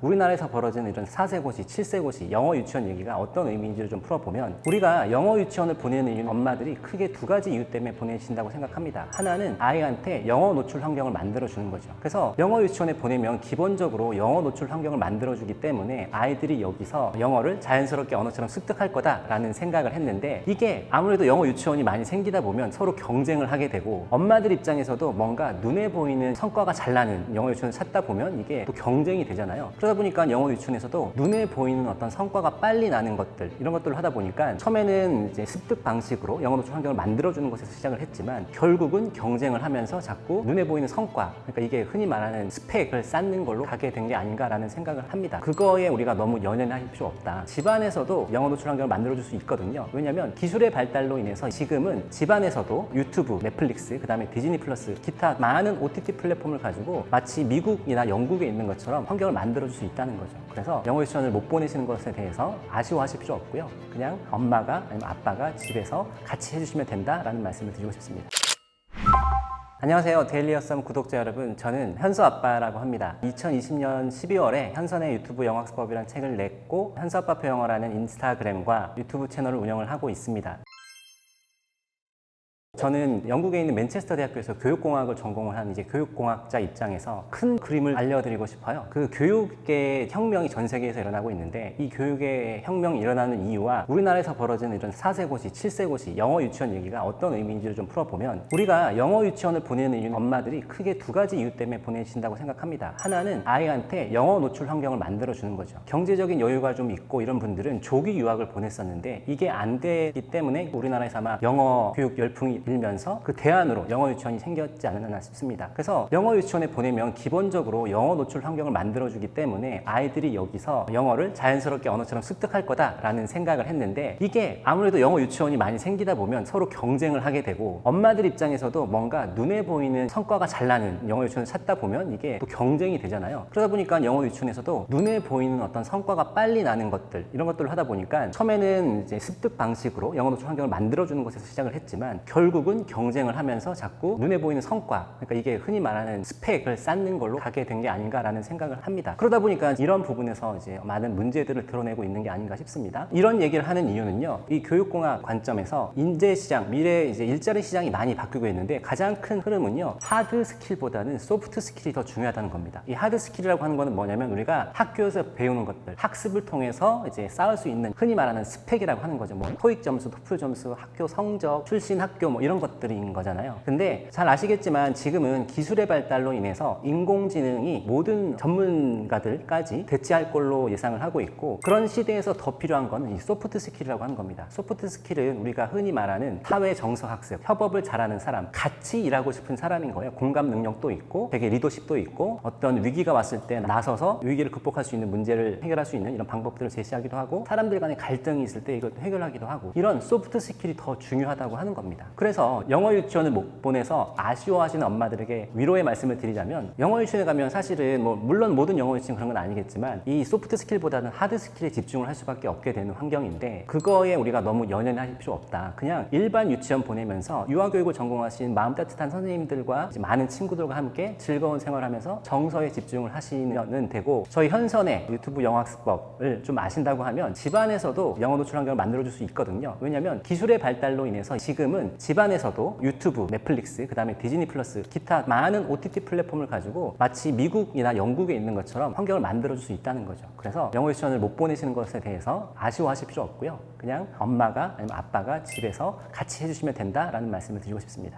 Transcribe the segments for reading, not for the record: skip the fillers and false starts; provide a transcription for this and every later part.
우리나라에서 벌어지는 이런 4세고시, 7세고시 영어 유치원 얘기가 어떤 의미인지를 좀 풀어보면, 우리가 영어 유치원을 보내는 이유는 엄마들이 크게 두 가지 이유 때문에 보내신다고 생각합니다. 하나는 아이한테 영어 노출 환경을 만들어주는 거죠. 그래서 영어 유치원에 보내면 기본적으로 영어 노출 환경을 만들어주기 때문에 아이들이 여기서 영어를 자연스럽게 언어처럼 습득할 거다라는 생각을 했는데, 이게 아무래도 영어 유치원이 많이 생기다 보면 서로 경쟁을 하게 되고, 엄마들 입장에서도 뭔가 눈에 보이는 성과가 잘 나는 영어 유치원을 찾다 보면 이게 또 경쟁이 되잖아요. 그러다 보니까 영어 유치원에서도 눈에 보이는 어떤 성과가 빨리 나는 것들, 이런 것들을 하다 보니까 처음에는 이제 습득 방식으로 영어 노출 환경을 만들어주는 것에서 시작을 했지만, 결국은 경쟁을 하면서 자꾸 눈에 보이는 성과, 그러니까 이게 흔히 말하는 스펙을 쌓는 걸로 가게 된 게 아닌가라는 생각을 합니다. 그거에 우리가 너무 연연할 필요 없다. 집안에서도 영어 노출 환경을 만들어줄 수 있거든요. 왜냐하면 기술의 발달로 인해서 지금은 집안에서도 유튜브, 넷플릭스, 그 다음에 디즈니 플러스, 기타 많은 OTT 플랫폼을 가지고 마치 미국이나 영국에 있는 것처럼 환경을 만들어줄 수 있다는 거죠. 그래서 영어 유치원을 못 보내시는 것에 대해서 아쉬워하실 필요 없고요. 그냥 엄마가 아니면 아빠가 집에서 같이 해주시면 된다라는 말씀을 드리고 싶습니다. 안녕하세요. 데일리어썸 구독자 여러분, 저는 현수 아빠라고 합니다. 2020년 12월에 현선의 유튜브 영어학습법이라는 책을 냈고, 현수 아빠표 영어라는 인스타그램과 유튜브 채널을 운영을 하고 있습니다. 저는 영국에 있는 맨체스터 대학교에서 교육공학을 전공을 한 이제 교육공학자 입장에서 큰 그림을 알려드리고 싶어요. 그 교육의 혁명이 전 세계에서 일어나고 있는데, 이 교육의 혁명이 일어나는 이유와 우리나라에서 벌어지는 이런 4세고시, 7세고시 영어 유치원 얘기가 어떤 의미인지를 좀 풀어보면, 우리가 영어 유치원을 보내는 이유는 엄마들이 크게 두 가지 이유 때문에 보내신다고 생각합니다. 하나는 아이한테 영어 노출 환경을 만들어주는 거죠. 경제적인 여유가 좀 있고 이런 분들은 조기 유학을 보냈었는데, 이게 안 되기 때문에 우리나라에서 아마 영어 교육 열풍이 일면서 그 대안으로 영어 유치원이 생겼지 않았나 싶습니다. 그래서 영어 유치원에 보내면 기본적으로 영어 노출 환경을 만들어주기 때문에 아이들이 여기서 영어를 자연스럽게 언어처럼 습득할 거다라는 생각을 했는데, 이게 아무래도 영어 유치원이 많이 생기다 보면 서로 경쟁을 하게 되고, 엄마들 입장에서도 뭔가 눈에 보이는 성과가 잘 나는 영어 유치원을 찾다 보면 이게 또 경쟁이 되잖아요. 그러다 보니까 영어 유치원에서도 눈에 보이는 어떤 성과가 빨리 나는 것들, 이런 것들을 하다 보니까 처음에는 이제 습득 방식으로 영어 노출 환경을 만들어주는 것에서 시작을 했지만, 결국은 경쟁을 하면서 자꾸 눈에 보이는 성과, 그러니까 이게 흔히 말하는 스펙을 쌓는 걸로 가게 된 게 아닌가라는 생각을 합니다. 그러다 보니까 이런 부분에서 이제 많은 문제들을 드러내고 있는 게 아닌가 싶습니다. 이런 얘기를 하는 이유는요, 이 교육공학 관점에서 인재 시장, 미래 이제 일자리 시장이 많이 바뀌고 있는데, 가장 큰 흐름은요, 하드 스킬보다는 소프트 스킬이 더 중요하다는 겁니다. 이 하드 스킬이라고 하는 거는 뭐냐면, 우리가 학교에서 배우는 것들, 학습을 통해서 이제 쌓을 수 있는 흔히 말하는 스펙이라고 하는 거죠. 뭐 토익 점수, 토플 점수, 학교 성적, 출신 학교 뭐 이런 것들인 거잖아요. 근데 잘 아시겠지만 지금은 기술의 발달로 인해서 인공지능이 모든 전문가들까지 대체할 걸로 예상을 하고 있고, 그런 시대에서 더 필요한 거는 이 소프트 스킬이라고 하는 겁니다. 소프트 스킬은 우리가 흔히 말하는 사회 정서 학습, 협업을 잘하는 사람, 같이 일하고 싶은 사람인 거예요. 공감 능력도 있고 되게 리더십도 있고, 어떤 위기가 왔을 때 나서서 위기를 극복할 수 있는, 문제를 해결할 수 있는 이런 방법들을 제시하기도 하고, 사람들 간의 갈등이 있을 때 이걸 해결하기도 하고, 이런 소프트 스킬이 더 중요하다고 하는 겁니다. 그래서 영어 유치원을 못 보내서 아쉬워하시는 엄마들에게 위로의 말씀을 드리자면, 영어 유치원에 가면 사실은 뭐 물론 모든 영어 유치원 그런 건 아니겠지만, 이 소프트 스킬보다는 하드 스킬에 집중을 할 수밖에 없게 되는 환경인데, 그거에 우리가 너무 연연할 필요 없다. 그냥 일반 유치원 보내면서 유아교육을 전공하신 마음 따뜻한 선생님들과 이제 많은 친구들과 함께 즐거운 생활하면서 정서에 집중을 하시면 되고, 저희 현선의 유튜브 영어학습법을 좀 아신다고 하면 집안에서도 영어 노출 환경을 만들어줄 수 있거든요. 왜냐하면 기술의 발달로 인해서 지금은 집안에서도 유튜브, 넷플릭스, 그 다음에 디즈니 플러스, 기타 많은 OTT 플랫폼을 가지고 마치 미국이나 영국에 있는 것처럼 환경을 만들어줄 수 있다는 거죠. 그래서 영어 유치원을 못 보내시는 것에 대해서 아쉬워하실 필요 없고요. 그냥 엄마가 아니면 아빠가 집에서 같이 해주시면 된다라는 말씀을 드리고 싶습니다.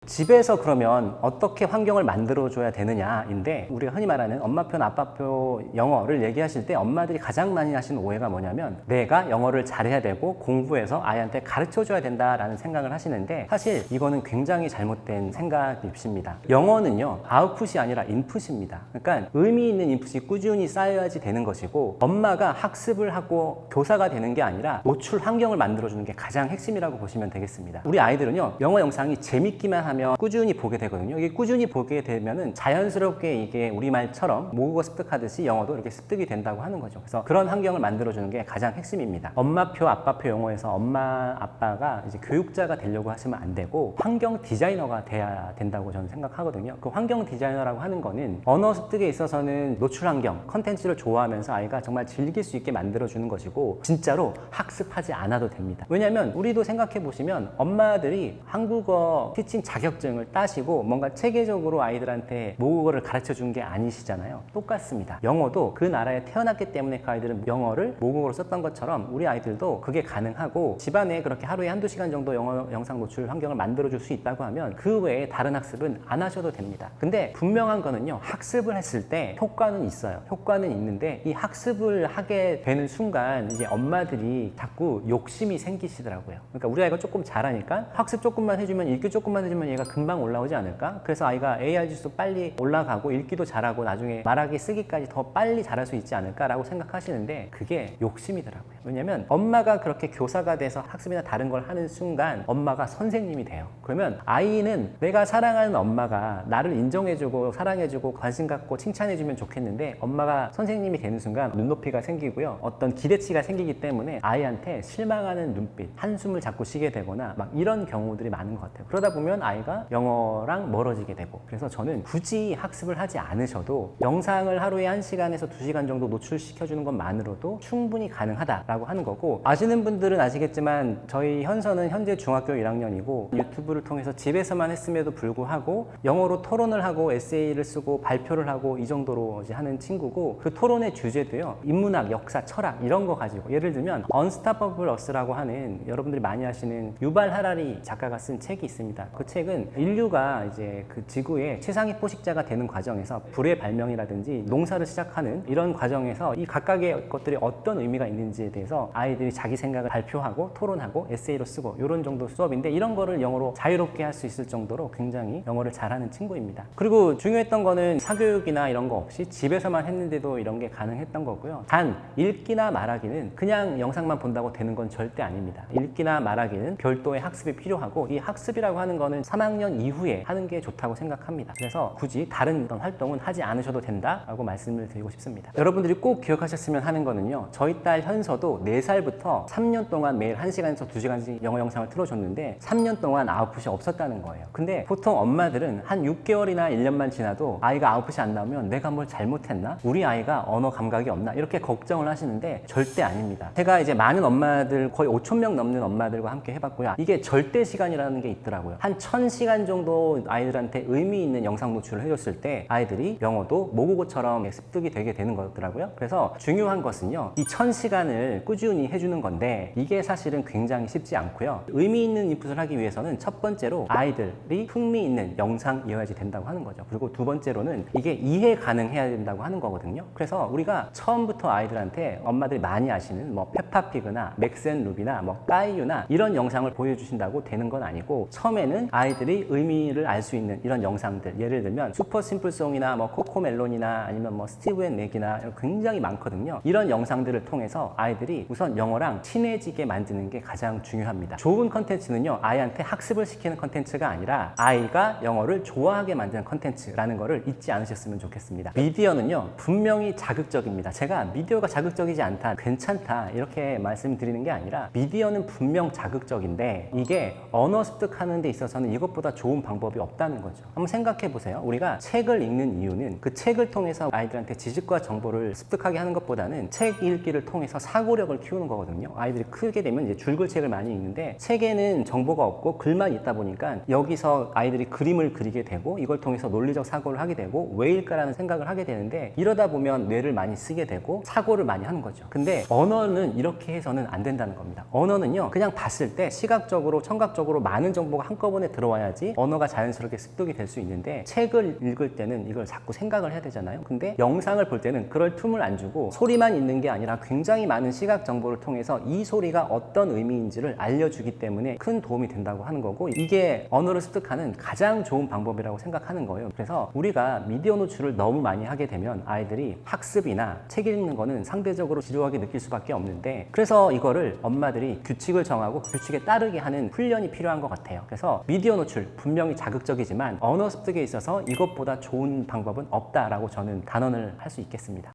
집에서 그러면 어떻게 환경을 만들어줘야 되느냐인데, 우리가 흔히 말하는 엄마표, 아빠표 영어를 얘기하실 때 엄마들이 가장 많이 하시는 오해가 뭐냐면, 내가 영어를 잘해야 되고 공부해서 아이한테 가르쳐줘야 된다라는 생각을 하시는데, 사실 이거는 굉장히 잘못된 생각이십니다. 영어는요, 아웃풋이 아니라 인풋입니다. 그러니까 의미 있는 인풋이 꾸준히 쌓여야지 되는 것이고, 엄마가 학습을 하고 교사가 되는 게 아니라 노출 환경을 만들어주는 게 가장 핵심이라고 보시면 되겠습니다. 우리 아이들은요, 영어 영상이 재밌기만 하면 하면 꾸준히 보게 되거든요. 이게 꾸준히 보게 되면은 자연스럽게 이게 우리말처럼 모국어 습득하듯이 영어도 이렇게 습득이 된다고 하는 거죠. 그래서 그런 환경을 만들어주는 게 가장 핵심입니다. 엄마표, 아빠표 용어에서 엄마, 아빠가 이제 교육자가 되려고 하시면 안 되고 환경 디자이너가 돼야 된다고 저는 생각하거든요. 그 환경 디자이너라고 하는 거는 언어 습득에 있어서는 노출 환경, 컨텐츠를 좋아하면서 아이가 정말 즐길 수 있게 만들어주는 것이고 진짜로 학습하지 않아도 됩니다. 왜냐하면 우리도 생각해 보시면 엄마들이 한국어 티칭 자격증을 따시고 뭔가 체계적으로 아이들한테 모국어를 가르쳐 준 게 아니시잖아요. 똑같습니다. 영어도 그 나라에 태어났기 때문에 그 아이들은 영어를 모국어로 썼던 것처럼 우리 아이들도 그게 가능하고 집안에 그렇게 하루에 한두 시간 정도 영어 영상 노출 환경을 만들어 줄 수 있다고 하면 그 외에 다른 학습은 안 하셔도 됩니다. 근데 분명한 거는요, 학습을 했을 때 효과는 있어요. 효과는 있는데 이 학습을 하게 되는 순간 이제 엄마들이 자꾸 욕심이 생기시더라고요. 그러니까 우리 아이가 조금 잘하니까 학습 조금만 해주면, 읽기 조금만 해주면 얘가 금방 올라오지 않을까? 그래서 아이가 AR 지수 빨리 올라가고 읽기도 잘하고 나중에 말하기 쓰기까지 더 빨리 잘할 수 있지 않을까라고 생각하시는데 그게 욕심이더라고요. 왜냐면 엄마가 그렇게 교사가 돼서 학습이나 다른 걸 하는 순간 엄마가 선생님이 돼요. 그러면 아이는 내가 사랑하는 엄마가 나를 인정해주고 사랑해주고 관심 갖고 칭찬해주면 좋겠는데 엄마가 선생님이 되는 순간 눈높이가 생기고요, 어떤 기대치가 생기기 때문에 아이한테 실망하는 눈빛, 한숨을 자꾸 쉬게 되거나 막 이런 경우들이 많은 것 같아요. 그러다 보면 아이가 영어랑 멀어지게 되고, 그래서 저는 굳이 학습을 하지 않으셔도 영상을 하루에 1시간에서 2시간 정도 노출시켜주는 것만으로도 충분히 가능하다라고 하는 거고, 아시는 분들은 아시겠지만 저희 현서는 현재 중학교 1학년이고 유튜브를 통해서 집에서만 했음에도 불구하고 영어로 토론을 하고 에세이를 쓰고 발표를 하고 이 정도로 이제 하는 친구고, 그 토론의 주제도요, 인문학, 역사, 철학 이런 거 가지고, 예를 들면 Unstoppable Us라고 하는 여러분들이 많이 아시는 유발 하라리 작가가 쓴 책이 있습니다. 그 책은 인류가 이제 그 지구의 최상위 포식자가 되는 과정에서 불의 발명이라든지 농사를 시작하는 이런 과정에서 이 각각의 것들이 어떤 의미가 있는지에 대해서 아이들이 자기 생각을 발표하고 토론하고 에세이로 쓰고 이런 정도 수업인데, 이런 거를 영어로 자유롭게 할 수 있을 정도로 굉장히 영어를 잘하는 친구입니다. 그리고 중요했던 거는 사교육이나 이런 거 없이 집에서만 했는데도 이런 게 가능했던 거고요. 단 읽기나 말하기는 그냥 영상만 본다고 되는 건 절대 아닙니다. 읽기나 말하기는 별도의 학습이 필요하고, 이 학습이라고 하는 거는 3학년 이후에 하는 게 좋다고 생각합니다. 그래서 굳이 다른 어떤 활동은 하지 않으셔도 된다라고 말씀을 드리고 싶습니다. 여러분들이 꼭 기억하셨으면 하는 거는요, 저희 딸 현서도 4살부터 3년 동안 매일 1시간에서 2시간씩 영어 영상을 틀어줬는데 3년 동안 아웃풋이 없었다는 거예요. 근데 보통 엄마들은 한 6개월이나 1년만 지나도 아이가 아웃풋이 안 나오면 내가 뭘 잘못했나? 우리 아이가 언어 감각이 없나? 이렇게 걱정을 하시는데 절대 아닙니다. 제가 이제 많은 엄마들, 거의 5,000명 넘는 엄마들과 함께 해봤고요. 이게 절대 시간이라는 게 있더라고요. 한 1,000시간 정도 아이들한테 의미 있는 영상 노출을 해줬을 때 아이들이 영어도 모국어처럼 습득이 되게 되는 거더라고요. 그래서 중요한 것은요, 이 1,000시간을 꾸준히 해주는 건데 이게 사실은 굉장히 쉽지 않고요. 의미 있는 인풋을 하기 위해서는 첫 번째로 아이들이 흥미 있는 영상이어야지 된다고 하는 거죠. 그리고 두 번째로는 이게 이해 가능해야 된다고 하는 거거든요. 그래서 우리가 처음부터 아이들한테 엄마들이 많이 아시는 뭐 페파피그나 맥스앤루비나 뭐 까이유나 이런 영상을 보여주신다고 되는 건 아니고, 처음에는 아이들이 의미를 알 수 있는 이런 영상들, 예를 들면 슈퍼 심플송이나 뭐 코코멜론이나 아니면 뭐 스티브 앤 맥이나 굉장히 많거든요. 이런 영상들을 통해서 아이들이 우선 영어랑 친해지게 만드는 게 가장 중요합니다. 좋은 컨텐츠는요, 아이한테 학습을 시키는 컨텐츠가 아니라 아이가 영어를 좋아하게 만드는 컨텐츠라는 거를 잊지 않으셨으면 좋겠습니다. 미디어는요, 분명히 자극적입니다. 제가 미디어가 자극적이지 않다, 괜찮다 이렇게 말씀드리는 게 아니라, 미디어는 분명 자극적인데 이게 언어 습득하는 데 있어서는 이것보다 좋은 방법이 없다는 거죠. 한번 생각해 보세요. 우리가 책을 읽는 이유는 그 책을 통해서 아이들한테 지식과 정보를 습득하게 하는 것보다는 책 읽기를 통해서 사고력을 키우는 거거든요. 아이들이 크게 되면 이제 줄글 책을 많이 읽는데 책에는 정보가 없고 글만 있다 보니까 여기서 아이들이 그림을 그리게 되고 이걸 통해서 논리적 사고를 하게 되고 왜일까라는 생각을 하게 되는데, 이러다 보면 뇌를 많이 쓰게 되고 사고를 많이 하는 거죠. 근데 언어는 이렇게 해서는 안 된다는 겁니다. 언어는요, 그냥 봤을 때 시각적으로 청각적으로 많은 정보가 한꺼번에 들어와야지 언어가 자연스럽게 습득이 될 수 있는데, 책을 읽을 때는 이걸 자꾸 생각을 해야 되잖아요. 근데 영상을 볼 때는 그럴 틈을 안 주고 소리만 있는 게 아니라 굉장히 많은 시각 정보를 통해서 이 소리가 어떤 의미인지를 알려주기 때문에 큰 도움이 된다고 하는 거고, 이게 언어를 습득하는 가장 좋은 방법이라고 생각하는 거예요. 그래서 우리가 미디어 노출을 너무 많이 하게 되면 아이들이 학습이나 책 읽는 거는 상대적으로 지루하게 느낄 수밖에 없는데, 그래서 이거를 엄마들이 규칙을 정하고 규칙에 따르게 하는 훈련이 필요한 것 같아요. 그래서 미디어 노출 분명히 자극적이지만 언어 습득에 있어서 이것보다 좋은 방법은 없다라고 저는 단언을 할 수 있겠습니다.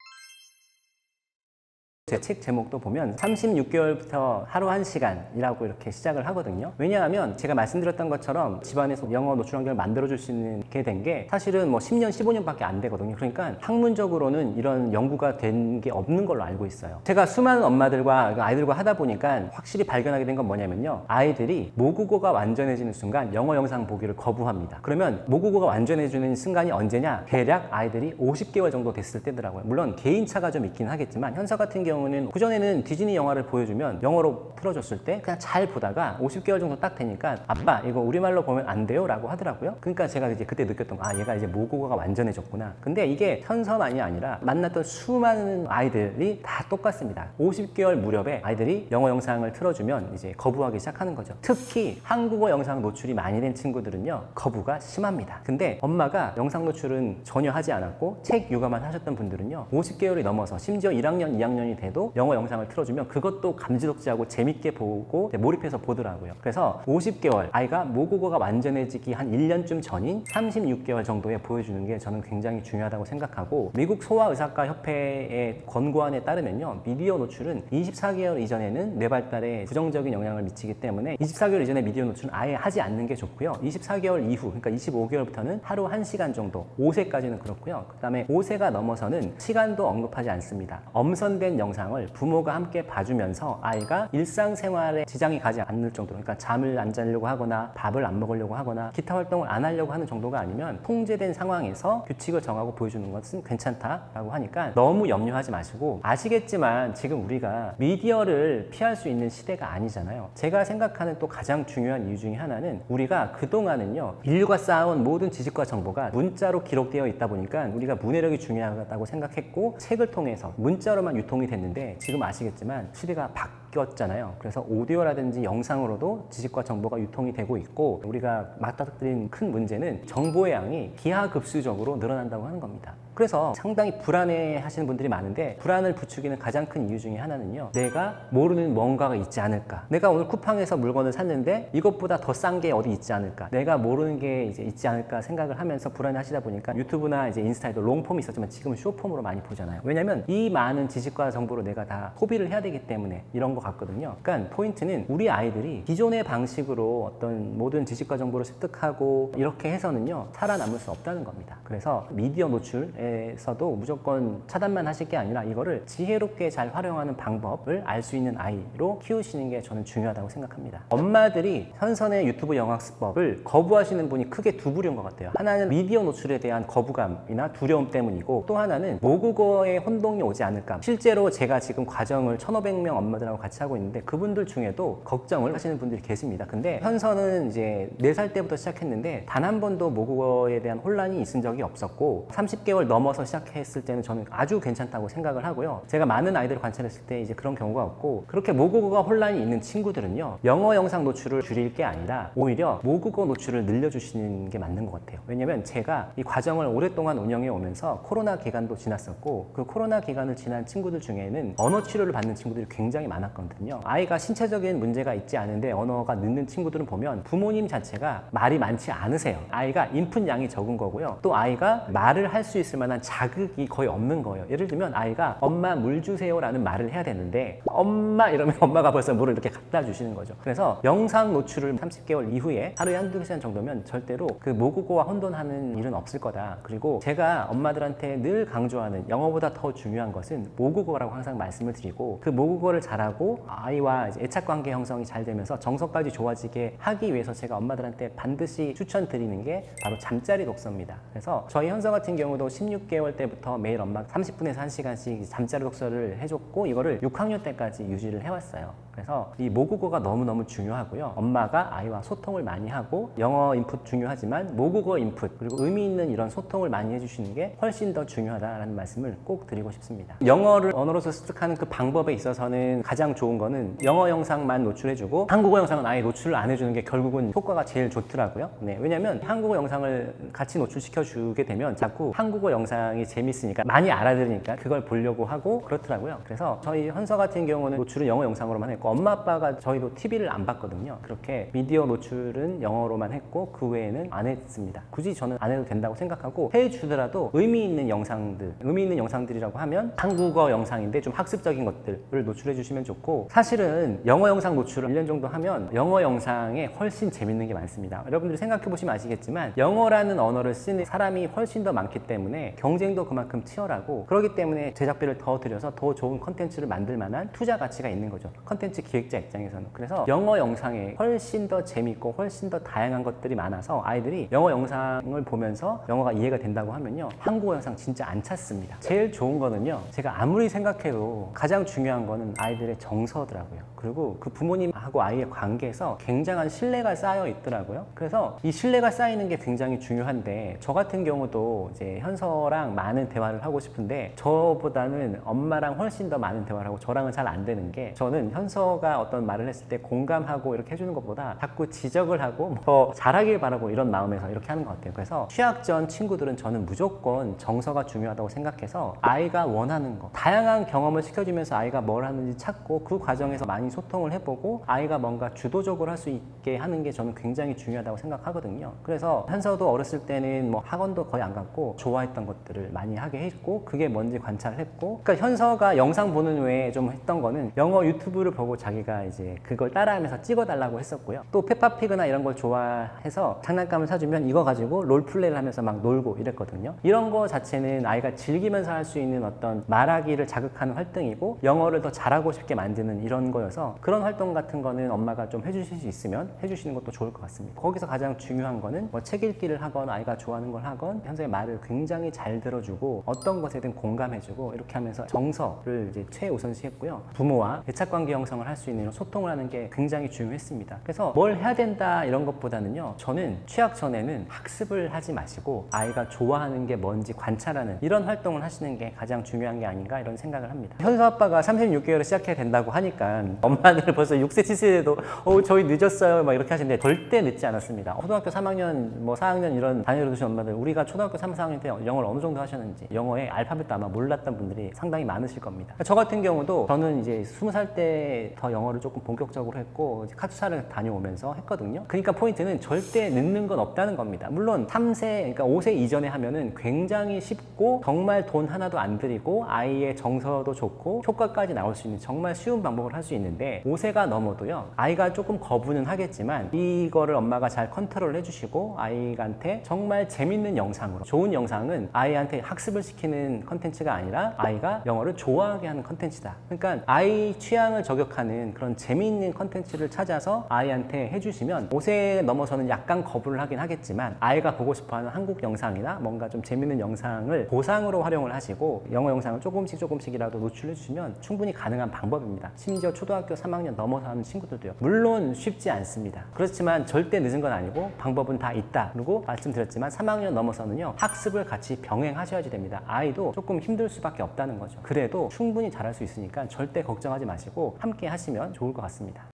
제 책 제목도 보면 36개월부터 하루 1시간이라고 이렇게 시작을 하거든요. 왜냐하면 제가 말씀드렸던 것처럼 집안에서 영어 노출 환경을 만들어줄 수 있게 된 게 사실은 뭐 10년, 15년밖에 안 되거든요. 그러니까 학문적으로는 이런 연구가 된 게 없는 걸로 알고 있어요. 제가 수많은 엄마들과 아이들과 하다 보니까 확실히 발견하게 된 건 뭐냐면요. 아이들이 모국어가 완전해지는 순간 영어 영상 보기를 거부합니다. 그러면 모국어가 완전해지는 순간이 언제냐? 대략 아이들이 50개월 정도 됐을 때더라고요. 물론 개인차가 좀 있긴 하겠지만 현서 같은 경우는 그전에는 디즈니 영화를 보여주면 영어로 틀어줬을 때 그냥 잘 보다가 50개월 정도 딱 되니까 아빠 이거 우리말로 보면 안 돼요? 라고 하더라고요. 그러니까 제가 이제 그때 느꼈던 거, 얘가 이제 모국어가 완전해졌구나. 근데 이게 현서만이 아니라 만났던 수많은 아이들이 다 똑같습니다. 50개월 무렵에 아이들이 영어 영상을 틀어주면 이제 거부하기 시작하는 거죠. 특히 한국어 영상 노출이 많이 된 친구들은요, 거부가 심합니다. 근데 엄마가 영상 노출은 전혀 하지 않았고 책 육아만 하셨던 분들은요, 50개월이 넘어서 심지어 1학년, 2학년이 돼도 영어 영상을 틀어주면 그것도 감지덕지하고 재밌게 보고 몰입해서 보더라고요. 그래서 50개월, 아이가 모국어가 완전해지기 한 1년쯤 전인 36개월 정도에 보여주는 게 저는 굉장히 중요하다고 생각하고, 미국 소아의사과 협회의 권고안에 따르면요, 미디어 노출은 24개월 이전에는 뇌 발달에 부정적인 영향을 미치기 때문에 24개월 이전에 미디어 노출은 아예 하지 않는 게 좋고요. 24개월 이후, 그러니까 25개월부터는 하루 1시간 정도, 5세까지는 그렇고요. 그 다음에 5세가 넘어서는 시간도 언급하지 않습니다. 엄선된 영상을 부모가 함께 봐주면서 아이가 일상생활에 지장이 가지 않을 정도로, 그러니까 잠을 안 자려고 하거나 밥을 안 먹으려고 하거나 기타 활동을 안 하려고 하는 정도가 아니면 통제된 상황에서 규칙을 정하고 보여주는 것은 괜찮다라고 하니까 너무 염려하지 마시고, 아시겠지만 지금 우리가 미디어를 피할 수 있는 시대가 아니잖아요. 제가 생각하는 또 가장 중요한 이유 중에 하나는, 우리가 그동안은요, 인류가 쌓아온 모든 지식과 정보가 문자로 기록되어 있다 보니까 우리가 문해력이 중요하다고 생각했고 책을 통해서 문자로만 유통이 됐는데, 지금 아시겠지만 시대가 바뀌었잖아요. 그래서 오디오라든지 영상으로도 지식과 정보가 유통이 되고 있고, 우리가 맞닥뜨린 큰 문제는 정보의 양이 기하급수적으로 늘어난다고 하는 겁니다. 그래서 상당히 불안해 하시는 분들이 많은데, 불안을 부추기는 가장 큰 이유 중에 하나는요, 내가 모르는 뭔가가 있지 않을까, 내가 오늘 쿠팡에서 물건을 샀는데 이것보다 더 싼 게 어디 있지 않을까, 내가 모르는 게 이제 있지 않을까 생각을 하면서 불안해 하시다 보니까 유튜브나 이제 인스타에도 롱폼이 있었지만 지금은 숏폼으로 많이 보잖아요. 왜냐면 이 많은 지식과 정보를 내가 다 소비를 해야 되기 때문에 이런 것 같거든요. 그러니까 포인트는 우리 아이들이 기존의 방식으로 어떤 모든 지식과 정보를 습득하고 이렇게 해서는요, 살아남을 수 없다는 겁니다. 그래서 미디어 노출에서도 무조건 차단만 하실 게 아니라 이거를 지혜롭게 잘 활용하는 방법을 알 수 있는 아이로 키우시는 게 저는 중요하다고 생각합니다. 엄마들이 현선의 유튜브 영학습법을 거부하시는 분이 크게 두 부류인 것 같아요. 하나는 미디어 노출에 대한 거부감이나 두려움 때문이고, 또 하나는 모국어에 혼동이 오지 않을까. 실제로 제가 지금 과정을 1,500명 엄마들하고 같이 하고 있는데 그분들 중에도 걱정을 하시는 분들이 계십니다. 근데 현선은 이제 4살 때부터 시작했는데 단 한 번도 모국어에 대한 혼란이 있은 적이 없었고, 30개월 넘어서 시작했을 때는 저는 아주 괜찮다고 생각을 하고요. 제가 많은 아이들을 관찰했을 때 이제 그런 경우가 없고, 그렇게 모국어가 혼란이 있는 친구들은요, 영어 영상 노출을 줄일 게 아니라 오히려 모국어 노출을 늘려주시는 게 맞는 것 같아요. 왜냐면 제가 이 과정을 오랫동안 운영해 오면서 코로나 기간도 지났었고, 그 코로나 기간을 지난 친구들 중에는 언어 치료를 받는 친구들이 굉장히 많았거든요. 아이가 신체적인 문제가 있지 않은데 언어가 늦는 친구들은 보면 부모님 자체가 말이 많지 않으세요. 아이가 인풋 양이 적은 거고요. 또 아이가 말을 할 수 있을 만한 자극이 거의 없는 거예요. 예를 들면 아이가 엄마 물 주세요 라는 말을 해야 되는데 엄마 이러면 엄마가 벌써 물을 이렇게 갖다 주시는 거죠. 그래서 영상 노출을 30개월 이후에 하루에 한두 시간 정도면 절대로 그 모국어와 혼돈하는 일은 없을 거다. 그리고 제가 엄마들한테 늘 강조하는, 영어보다 더 중요한 것은 모국어라고 항상 말씀을 드리고, 그 모국어를 잘하고 아이와 이제 애착관계 형성이 잘 되면서 정서까지 좋아지게 하기 위해서 제가 엄마들한테 반드시 추천드리는 게 바로 잠자리 독서입니다. 그래서 저희 현서 같은 경우도 16개월 때부터 매일 엄마 30분에서 1시간씩 잠자리 독서를 해줬고, 이거를 6학년 때까지 유지를 해왔어요. 그래서 이 모국어가 너무너무 중요하고요. 엄마가 아이와 소통을 많이 하고, 영어 인풋 중요하지만 모국어 인풋, 그리고 의미 있는 이런 소통을 많이 해주시는 게 훨씬 더 중요하다는 말씀을 꼭 드리고 싶습니다. 영어를 언어로서 습득하는 그 방법에 있어서는 가장 좋은 거는 영어 영상만 노출해주고 한국어 영상은 아예 노출을 안 해주는 게 결국은 효과가 제일 좋더라고요. 네, 왜냐면 한국어 영상을 같이 노출시켜 주게 되면 자꾸 한국어 영상이 재밌으니까, 많이 알아들으니까 그걸 보려고 하고 그렇더라고요. 그래서 저희 현서 같은 경우는 노출은 영어 영상으로만 했고, 엄마 아빠가 저희도 TV를 안 봤거든요. 그렇게 미디어 노출은 영어로만 했고 그 외에는 안 했습니다. 굳이 저는 안 해도 된다고 생각하고 해주더라도 의미 있는 영상들이라고 하면 한국어 영상인데 좀 학습적인 것들을 노출해 주시면 좋고, 사실은 영어 영상 노출을 1년 정도 하면 영어 영상에 훨씬 재밌는 게 많습니다. 여러분들이 생각해 보시면 아시겠지만 영어라는 언어를 쓰는 사람이 훨씬 더 많기 때문에 경쟁도 그만큼 치열하고, 그렇기 때문에 제작비를 더 들여서 더 좋은 컨텐츠를 만들 만한 투자 가치가 있는 거죠. 컨텐츠 기획자 입장에서는. 그래서 영어 영상에 훨씬 더 재밌고 훨씬 더 다양한 것들이 많아서 아이들이 영어 영상을 보면서 영어가 이해가 된다고 하면요, 한국어 영상 진짜 안 찾습니다. 제일 좋은 거는요, 제가 아무리 생각해도 가장 중요한 거는 아이들의 정서더라고요. 그리고 그 부모님하고 아이의 관계에서 굉장한 신뢰가 쌓여 있더라고요. 그래서 이 신뢰가 쌓이는 게 굉장히 중요한데, 저 같은 경우도 이제 현서랑 많은 대화를 하고 싶은데 저보다는 엄마랑 훨씬 더 많은 대화를 하고 저랑은 잘 안 되는 게, 저는 현서가 어떤 말을 했을 때 공감하고 이렇게 해주는 것보다 자꾸 지적을 하고 더 잘하길 바라고 이런 마음에서 이렇게 하는 것 같아요. 그래서 취학 전 친구들은 저는 무조건 정서가 중요하다고 생각해서 아이가 원하는 거, 다양한 경험을 시켜주면서 아이가 뭘 하는지 찾고 그 과정에서 많이 소통을 해보고 아이가 뭔가 주도적으로 할 수 있게 하는 게 저는 굉장히 중요하다고 생각하거든요. 그래서 현서도 어렸을 때는 뭐 학원도 거의 안 갔고 좋아했던 것들을 많이 하게 했고, 그게 뭔지 관찰을 했고, 그러니까 현서가 영상 보는 외에 좀 했던 거는 영어 유튜브를 보고 자기가 이제 그걸 따라하면서 찍어달라고 했었고요. 또 페파피그나 이런 걸 좋아해서 장난감을 사주면 이거 가지고 롤플레이를 하면서 막 놀고 이랬거든요. 이런 거 자체는 아이가 즐기면서 할 수 있는 어떤 말하기를 자극하는 활동이고 영어를 더 잘하고 싶게 만드는 이런 거여서, 그런 활동 같은 거는 엄마가 좀 해주실 수 있으면 해주시는 것도 좋을 것 같습니다. 거기서 가장 중요한 거는 뭐 책 읽기를 하건 아이가 좋아하는 걸 하건 현서의 말을 굉장히 잘 들어주고 어떤 것에든 공감해주고 이렇게 하면서 정서를 이제 최우선시 했고요. 부모와 애착관계 형성을 할 수 있는 소통을 하는 게 굉장히 중요했습니다. 그래서 뭘 해야 된다 이런 것보다는요, 저는 취학 전에는 학습을 하지 마시고 아이가 좋아하는 게 뭔지 관찰하는 이런 활동을 하시는 게 가장 중요한 게 아닌가 이런 생각을 합니다. 현서 아빠가 36개월에 시작해야 된다고 하니까 엄마들 벌써 6세 7세에도 저희 늦었어요 막 이렇게 하시는데 절대 늦지 않았습니다. 초등학교 3학년 뭐 4학년 이런 다니러 오신 엄마들, 우리가 초등학교 3, 4학년 때 영어를 어느 정도 하셨는지 영어의 알파벳도 아마 몰랐던 분들이 상당히 많으실 겁니다. 저 같은 경우도 저는 이제 20살 때 더 영어를 조금 본격적으로 했고 카투사를 다녀오면서 했거든요. 그러니까 포인트는 절대 늦는 건 없다는 겁니다. 물론 3세, 그러니까 5세 이전에 하면은 굉장히 쉽고 정말 돈 하나도 안 들이고 아이의 정서도 좋고 효과까지 나올 수 있는 정말 쉬운 방법을 할 수 있는데, 5세가 넘어도요, 아이가 조금 거부는 하겠지만 이거를 엄마가 잘 컨트롤 해주시고 아이한테 정말 재밌는 영상으로, 좋은 영상은 아이한테 학습을 시키는 컨텐츠가 아니라 아이가 영어를 좋아하게 하는 컨텐츠다. 그러니까 아이 취향을 저격하는 그런 재미있는 컨텐츠를 찾아서 아이한테 해주시면 5세 넘어서는 약간 거부를 하긴 하겠지만 아이가 보고 싶어하는 한국 영상이나 뭔가 좀 재밌는 영상을 보상으로 활용을 하시고 영어 영상을 조금씩이라도 노출해 주시면 충분히 가능한 방법입니다. 심지어 초등학교 3학년 넘어서 하는 친구들도요. 물론 쉽지 않습니다. 그렇지만 절대 늦은 건 아니고 방법은 다 있다. 그리고 말씀드렸지만 3학년 넘어서는요, 학습을 같이 병행하셔야지 됩니다. 아이도 조금 힘들 수밖에 없다는 거죠. 그래도 충분히 잘할 수 있으니까 절대 걱정하지 마시고 함께 하시면 좋을 것 같습니다.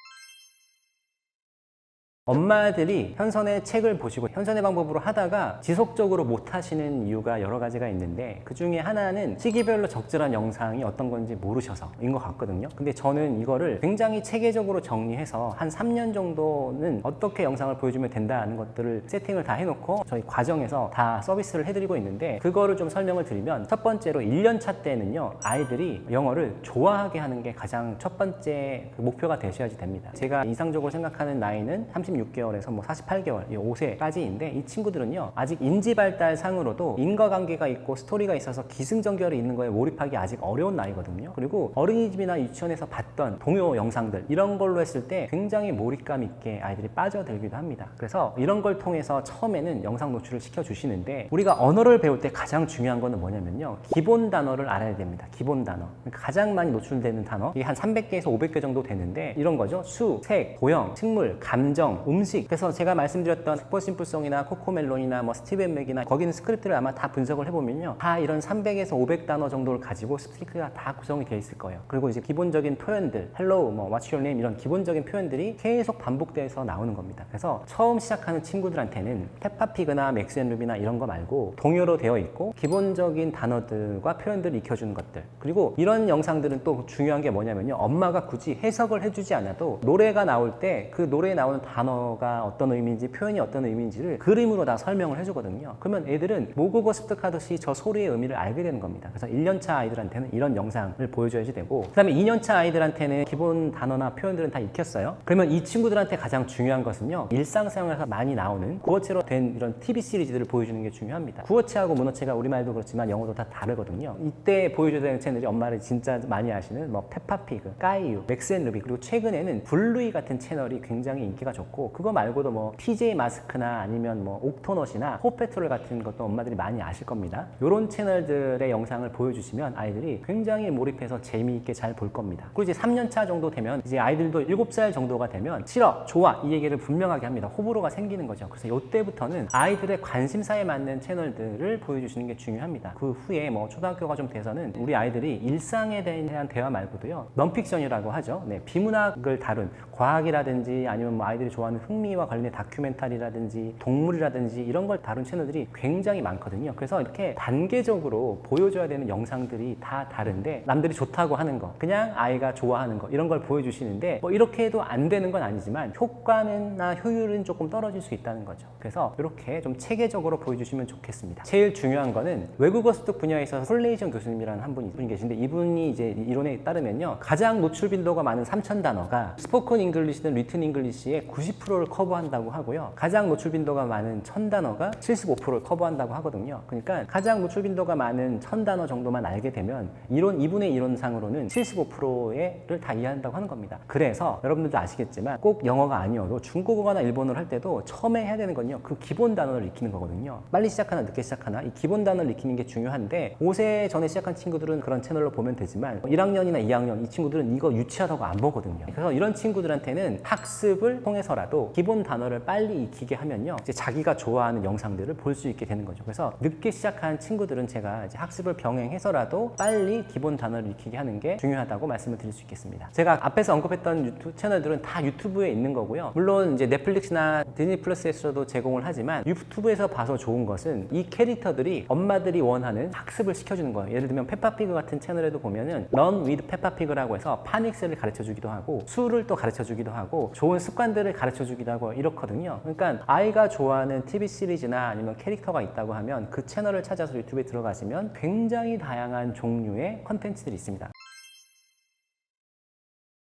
엄마들이 현선의 책을 보시고 현선의 방법으로 하다가 지속적으로 못 하시는 이유가 여러 가지가 있는데, 그 중에 하나는 시기별로 적절한 영상이 어떤 건지 모르셔서인 것 같거든요. 근데 저는 이거를 굉장히 체계적으로 정리해서 한 3년 정도는 어떻게 영상을 보여주면 된다는 것들을 세팅을 다 해놓고 저희 과정에서 다 서비스를 해드리고 있는데, 그거를 좀 설명을 드리면, 첫 번째로 1년차 때는요, 아이들이 영어를 좋아하게 하는 게 가장 첫 번째 목표가 되셔야지 됩니다. 제가 이상적으로 생각하는 나이는 36개월에서 뭐 48개월, 5세까지인데 이 친구들은요, 아직 인지발달 상으로도 인과관계가 있고 스토리가 있어서 기승전결이 있는 거에 몰입하기 아직 어려운 나이거든요. 그리고 어린이집이나 유치원에서 봤던 동요 영상들 이런 걸로 했을 때 굉장히 몰입감 있게 아이들이 빠져들기도 합니다. 그래서 이런 걸 통해서 처음에는 영상 노출을 시켜주시는데, 우리가 언어를 배울 때 가장 중요한 거는 뭐냐면요, 기본 단어를 알아야 됩니다. 기본 단어. 가장 많이 노출되는 단어, 이게 한 300개에서 500개 정도 되는데 이런 거죠. 수, 색, 고형, 식물, 감정, 음식. 그래서 제가 말씀드렸던 슈퍼심플송이나 코코멜론이나 뭐 스티븐 맥이나 거기는 스크립트를 아마 다 분석을 해보면요, 다 이런 300에서 500단어 정도를 가지고 스크립트가 다 구성이 되어 있을 거예요. 그리고 이제 기본적인 표현들, hello, 뭐 what's your name 이런 기본적인 표현들이 계속 반복돼서 나오는 겁니다. 그래서 처음 시작하는 친구들한테는 페파피그나 맥스앤루비나 이런 거 말고 동요로 되어 있고 기본적인 단어들과 표현들을 익혀주는 것들, 그리고 이런 영상들은 또 중요한 게 뭐냐면요, 엄마가 굳이 해석을 해주지 않아도 노래가 나올 때 그 노래에 나오는 단어가 어떤 의미인지 표현이 어떤 의미인지를 그림으로 다 설명을 해주거든요. 그러면 애들은 모국어 습득하듯이 저 소리의 의미를 알게 되는 겁니다. 그래서 1년차 아이들한테는 이런 영상을 보여줘야지 되고, 그 다음에 2년차 아이들한테는 기본 단어나 표현들은 다 익혔어요. 그러면 이 친구들한테 가장 중요한 것은요, 일상생활에서 많이 나오는 구어체로 된 이런 TV 시리즈들을 보여주는 게 중요합니다. 구어체하고 문어체가 우리말도 그렇지만 영어도 다 다르거든요. 이때 보여줘야 되는 채널이 엄마를 진짜 많이 아시는 뭐 페파피그, 까이유, 맥스앤루비, 그리고 최근에는 블루이 같은 채널이 굉장히 인기가 좋고, 그거 말고도 뭐 TJ 마스크나 아니면 뭐 옥토넛이나 호페트롤 같은 것도 엄마들이 많이 아실 겁니다. 이런 채널들의 영상을 보여주시면 아이들이 굉장히 몰입해서 재미있게 잘 볼 겁니다. 그리고 이제 3년차 정도 되면 이제 아이들도 7살 정도가 되면 싫어, 좋아 이 얘기를 분명하게 합니다. 호불호가 생기는 거죠. 그래서 이때부터는 아이들의 관심사에 맞는 채널들을 보여주시는 게 중요합니다. 그 후에 뭐 초등학교가 좀 돼서는 우리 아이들이 일상에 대한 대화 말고도요, 넌픽션이라고 하죠. 네, 비문학을 다룬 과학이라든지 아니면 뭐 아이들이 좋아하는 흥미와 관련된 다큐멘터리라든지 동물이라든지 이런 걸 다룬 채널들이 굉장히 많거든요. 그래서 이렇게 단계적으로 보여줘야 되는 영상들이 다 다른데, 남들이 좋다고 하는 거, 그냥 아이가 좋아하는 거 이런 걸 보여주시는데, 뭐 이렇게 해도 안 되는 건 아니지만 효과나 효율은 조금 떨어질 수 있다는 거죠. 그래서 이렇게 좀 체계적으로 보여주시면 좋겠습니다. 제일 중요한 거는 외국어 습득 분야에 있어서 솔레이션 교수님이라는 한 분이 계신데, 이분이 이제 이론에 따르면요, 가장 노출 빈도가 많은 3,000단어가 스포큰 잉글리시든 리튼 잉글리시의 90%를 커버한다고 하고요, 가장 노출 빈도가 많은 1,000단어가 75%를 커버한다고 하거든요. 그러니까 가장 노출 빈도가 많은 1,000단어 정도만 알게 되면 이분의 이론상으로는 75%를 다 이해한다고 하는 겁니다. 그래서 여러분들도 아시겠지만 꼭 영어가 아니어도 중국어나 일본어를 할 때도 처음에 해야 되는 건요, 그 기본 단어를 익히는 거거든요. 빨리 시작하나 늦게 시작하나 이 기본 단어를 익히는 게 중요한데, 5세 전에 시작한 친구들은 그런 채널로 보면 되지만 1학년이나 2학년 이 친구들은 이거 유치하다고 안 보거든요. 그래서 이런 친구들한테는 학습을 통해서라도 기본 단어를 빨리 익히게 하면요, 이제 자기가 좋아하는 영상들을 볼 수 있게 되는 거죠. 그래서 늦게 시작한 친구들은 제가 이제 학습을 병행해서라도 빨리 기본 단어를 익히게 하는 게 중요하다고 말씀을 드릴 수 있겠습니다. 제가 앞에서 언급했던 유튜브 채널들은 다 유튜브에 있는 거고요. 물론 이제 넷플릭스나 디즈니 플러스에서도 제공을 하지만 유튜브에서 봐서 좋은 것은 이 캐릭터들이 엄마들이 원하는 학습을 시켜주는 거예요. 예를 들면 페파피그 같은 채널에도 보면은 Run with 페파피그라고 해서 파닉스를 가르쳐 주기도 하고, 수를 또 가르쳐 주기도 하고, 좋은 습관들을 가르쳐 주기도 하고 이렇거든요. 그러니까 아이가 좋아하는 TV 시리즈나 아니면 캐릭터가 있다고 하면 그 채널을 찾아서 유튜브에 들어가시면 굉장히 다양한 종류의 컨텐츠들이 있습니다.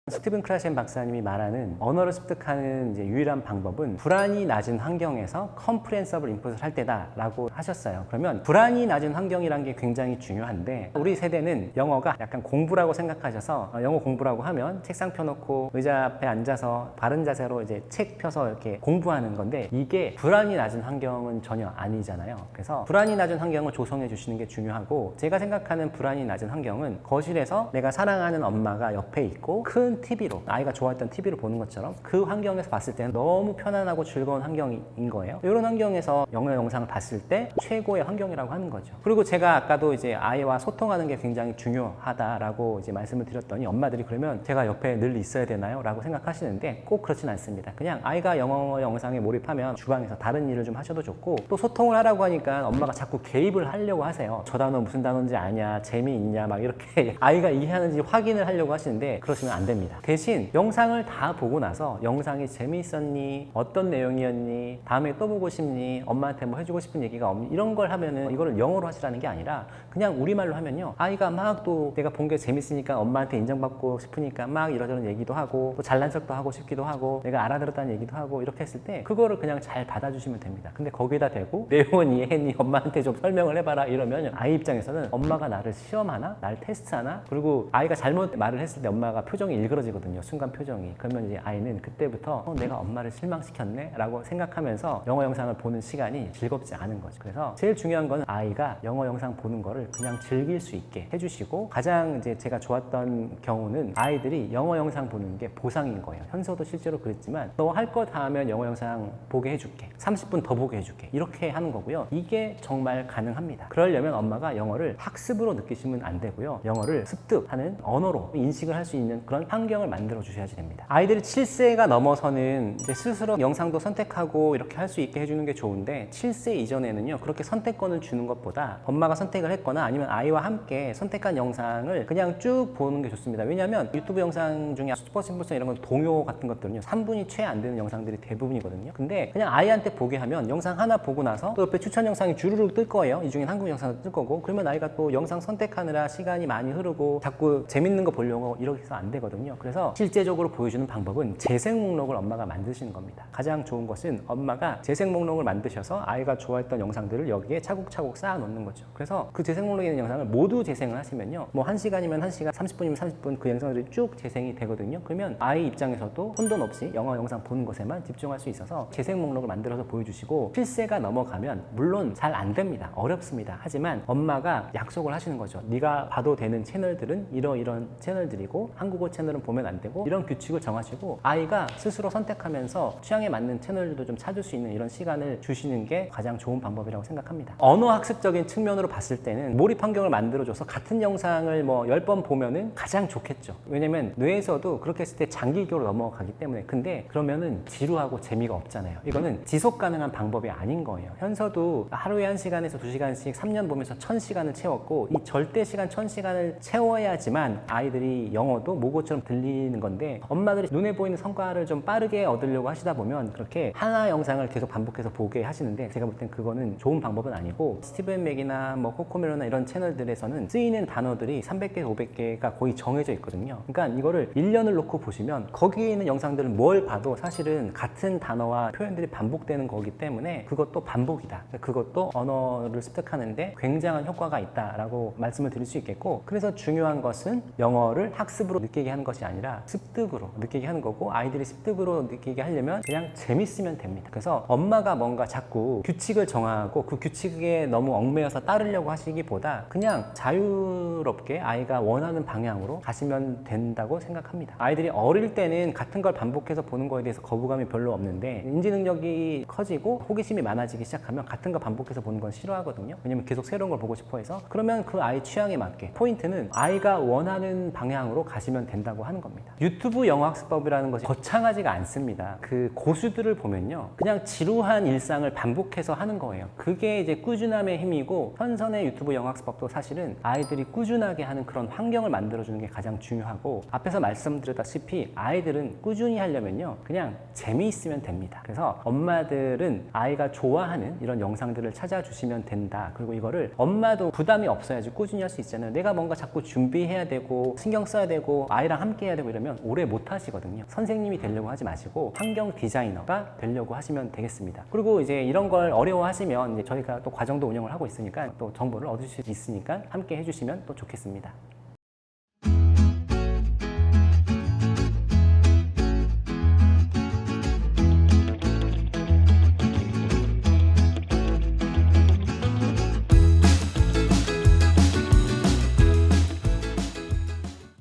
스티븐 크라셴 박사님이 말하는 언어를 습득하는 이제 유일한 방법은 불안이 낮은 환경에서 컴프렌서블 인풋을 할 때다라고 하셨어요. 그러면 불안이 낮은 환경이란 게 굉장히 중요한데, 우리 세대는 영어가 약간 공부라고 생각하셔서 영어 공부라고 하면 책상 펴놓고 의자 앞에 앉아서 바른 자세로 이제 책 펴서 이렇게 공부하는 건데, 이게 불안이 낮은 환경은 전혀 아니잖아요. 그래서 불안이 낮은 환경을 조성해 주시는 게 중요하고, 제가 생각하는 불안이 낮은 환경은 거실에서 내가 사랑하는 엄마가 옆에 있고 큰 TV로, 아이가 좋아했던 TV를 보는 것처럼 그 환경에서 봤을 때는 너무 편안하고 즐거운 환경인 거예요. 이런 환경에서 영어 영상을 봤을 때 최고의 환경이라고 하는 거죠. 그리고 제가 아까도 이제 아이와 소통하는 게 굉장히 중요하다라고 이제 말씀을 드렸더니, 엄마들이 그러면 제가 옆에 늘 있어야 되나요? 라고 생각하시는데 꼭 그렇진 않습니다. 그냥 아이가 영어 영상에 몰입하면 주방에서 다른 일을 좀 하셔도 좋고, 또 소통을 하라고 하니까 엄마가 자꾸 개입을 하려고 하세요. 저 단어 무슨 단어인지 아냐, 재미있냐, 막 이렇게 아이가 이해하는지 확인을 하려고 하시는데 그러시면 안 됩니다. 대신 영상을 다 보고 나서 영상이 재미있었니? 어떤 내용이었니? 다음에 또 보고 싶니? 엄마한테 뭐 해주고 싶은 얘기가 없니? 이런 걸 하면은 이거를 영어로 하시라는 게 아니라 그냥 우리말로 하면요, 아이가 막 또 내가 본 게 재밌으니까 엄마한테 인정받고 싶으니까 막 이러저런 얘기도 하고, 또 잘난 척도 하고 싶기도 하고, 내가 알아들었다는 얘기도 하고, 이렇게 했을 때 그거를 그냥 잘 받아주시면 됩니다. 근데 거기에다 대고 내용은 이해했니? 엄마한테 좀 설명을 해봐라 이러면 아이 입장에서는 엄마가 나를 시험하나? 날 테스트하나? 그리고 아이가 잘못 말을 했을 때 엄마가 표정이 일그러 만들어지거든요. 순간 표정이. 그러면 이제 아이는 그때부터 내가 엄마를 실망시켰네? 라고 생각하면서 영어 영상을 보는 시간이 즐겁지 않은 거죠. 그래서 제일 중요한 거는 아이가 영어 영상 보는 거를 그냥 즐길 수 있게 해주시고, 가장 이제 제가 좋았던 경우는 아이들이 영어 영상 보는 게 보상인 거예요. 현서도 실제로 그랬지만 너 할 거 다 하면 영어 영상 보게 해줄게. 30분 더 보게 해줄게. 이렇게 하는 거고요. 이게 정말 가능합니다. 그러려면 엄마가 영어를 학습으로 느끼시면 안 되고요. 영어를 습득하는 언어로 인식을 할 수 있는 그런 환경을 만들어 주셔야지 됩니다. 아이들이 7세가 넘어서는 이제 스스로 영상도 선택하고 이렇게 할 수 있게 해주는 게 좋은데, 7세 이전에는요, 그렇게 선택권을 주는 것보다 엄마가 선택을 했거나 아니면 아이와 함께 선택한 영상을 그냥 쭉 보는 게 좋습니다. 왜냐하면 유튜브 영상 중에 슈퍼심플성 이런 건 동요 같은 것들은요, 3분이 채 안 되는 영상들이 대부분이거든요. 근데 그냥 아이한테 보게 하면 영상 하나 보고 나서 또 옆에 추천 영상이 주르륵 뜰 거예요. 이 중엔 한국 영상도 뜰 거고. 그러면 아이가 또 영상 선택하느라 시간이 많이 흐르고 자꾸 재밌는 거 보려고 이렇게 해서 안 되거든요. 그래서 실제적으로 보여주는 방법은 재생 목록을 엄마가 만드시는 겁니다. 가장 좋은 것은 엄마가 재생 목록을 만드셔서 아이가 좋아했던 영상들을 여기에 차곡차곡 쌓아 놓는 거죠. 그래서 그 재생 목록에 있는 영상을 모두 재생을 하시면요, 뭐 1시간이면 1시간, 30분이면 30분 그 영상들이 쭉 재생이 되거든요. 그러면 아이 입장에서도 혼돈 없이 영어 영상 보는 것에만 집중할 수 있어서 재생 목록을 만들어서 보여주시고, 필세가 넘어가면 물론 잘 안 됩니다. 어렵습니다. 하지만 엄마가 약속을 하시는 거죠. 네가 봐도 되는 채널들은 이런 채널들이고 한국어 채널은 보면 안 되고, 이런 규칙을 정하시고 아이가 스스로 선택하면서 취향에 맞는 채널들도 좀 찾을 수 있는 이런 시간을 주시는 게 가장 좋은 방법이라고 생각합니다. 언어 학습적인 측면으로 봤을 때는 몰입 환경을 만들어줘서 같은 영상을 뭐 10번 보면은 가장 좋겠죠. 왜냐면 뇌에서도 그렇게 했을 때 장기교로 넘어가기 때문에. 근데 그러면은 지루하고 재미가 없잖아요. 이거는 지속 가능한 방법이 아닌 거예요. 현서도 하루에 1시간에서 2시간씩 3년 보면서 1000시간을 채웠고, 이 절대 시간 1000시간을 채워야지만 아이들이 영어도 모국어처럼 들리는 건데, 엄마들이 눈에 보이는 성과를 좀 빠르게 얻으려고 하시다 보면 그렇게 하나 영상을 계속 반복해서 보게 하시는데, 제가 볼 땐 그거는 좋은 방법은 아니고, 스티븐 맥이나 뭐 코코멜로나 이런 채널들에서는 쓰이는 단어들이 300개, 500개가 거의 정해져 있거든요. 그러니까 이거를 1년을 놓고 보시면 거기에 있는 영상들은 뭘 봐도 사실은 같은 단어와 표현들이 반복되는 거기 때문에 그것도 반복이다. 그것도 언어를 습득하는데 굉장한 효과가 있다라고 말씀을 드릴 수 있겠고, 그래서 중요한 것은 영어를 학습으로 느끼게 하는 것이 아니라 습득으로 느끼게 하는 거고, 아이들이 습득으로 느끼게 하려면 그냥 재밌으면 됩니다. 그래서 엄마가 뭔가 자꾸 규칙을 정하고 그 규칙에 너무 얽매여서 따르려고 하시기보다 그냥 자유롭게 아이가 원하는 방향으로 가시면 된다고 생각합니다. 아이들이 어릴 때는 같은 걸 반복해서 보는 거에 대해서 거부감이 별로 없는데, 인지 능력이 커지고 호기심이 많아지기 시작하면 같은 거 반복해서 보는 건 싫어하거든요. 왜냐면 계속 새로운 걸 보고 싶어 해서. 그러면 그 아이 취향에 맞게, 포인트는 아이가 원하는 방향으로 가시면 된다고 하는 겁니다. 유튜브 영어 학습법이라는 것이 거창하지가 않습니다. 그 고수들을 보면요, 그냥 지루한 일상을 반복해서 하는 거예요. 그게 이제 꾸준함의 힘이고, 현선의 유튜브 영어 학습법도 사실은 아이들이 꾸준하게 하는 그런 환경을 만들어주는 게 가장 중요하고, 앞에서 말씀드렸다시피 아이들은 꾸준히 하려면요, 그냥 재미있으면 됩니다. 그래서 엄마들은 아이가 좋아하는 이런 영상들을 찾아주시면 된다. 그리고 이거를 엄마도 부담이 없어야지 꾸준히 할 수 있잖아요. 내가 뭔가 자꾸 준비해야 되고 신경 써야 되고 아이랑 함께 해야 되고 이러면 오래 못 하시거든요. 선생님이 되려고 하지 마시고 환경 디자이너가 되려고 하시면 되겠습니다. 그리고 이제 이런 걸 어려워하시면 이제 저희가 또 과정도 운영을 하고 있으니까 또 정보를 얻으실 수 있으니까 함께 해주시면 또 좋겠습니다.